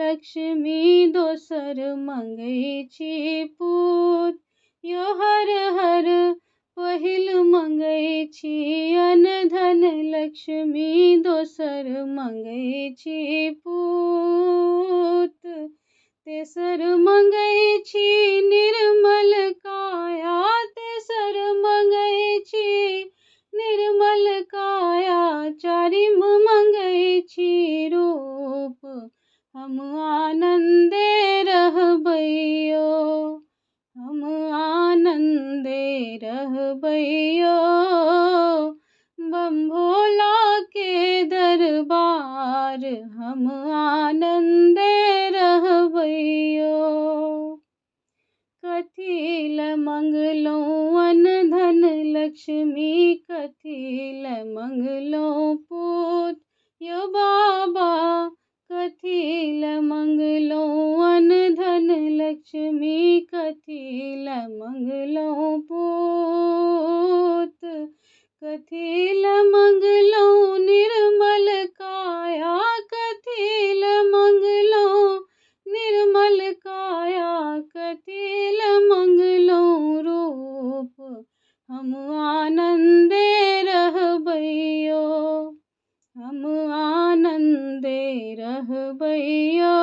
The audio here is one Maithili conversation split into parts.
लक्ष्मी दोसर मंगै छी पूत। यो हर हर पहिल मंगै छी अन्न धन लक्ष्मी दोसर मंगै छी पूत। तेसर मंगै छी निर्मल काया, तेसर मंगै छी निर्मल काया। चारिम मंगै छी रूप, हम आनंदे रहबैयो, हम आनंदे रहबैयो। बम भोला के दरबार, हम आनंदे रहबैयो। कथी ल मंगलहुँ अन्न धन लक्ष्मी, कथी ल मंगलहुँ पूत। यो बाबा कथी ल मंगलहुँ अन्न धन लक्ष्मी, कथी ल मंगलहुँ पूत। कथी ल मंगलहुँ निर्मल काया, कथी ल मंगलहुँ निर्मल काया। कथी ल मंगलहुँ रूप, हम आनंदे रहबैयो, हम आनंदे रहबैयो।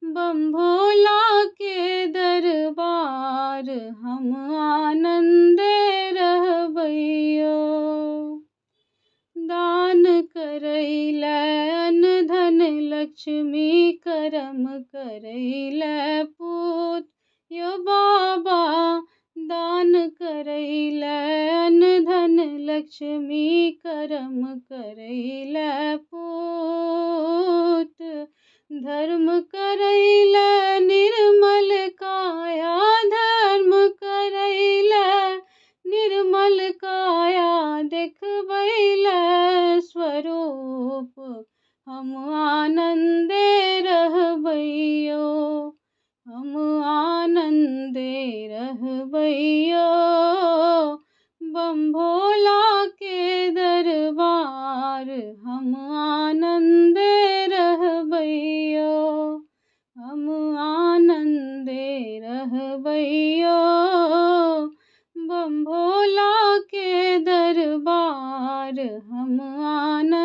बम भोला के दरबार, हम आनंदे रहबैयो। दान करैल अन्न धन लक्ष्मी, करम करैल पूत। यो बाबा दान करैल अन्न धन लक्ष्मी, करम करैल पूत। धर्म करैल निर्मल काया, धर्म करैल निर्मल काया। देखबैल स्वरूप, हम आनंदे रहबैयो, हम आनंदे रहबैयो। बम भोला के दरबार, हम आनंदे रहबैयो, हम आनंदे रहबैयो। बम भोला के दरबार, हम आनंदे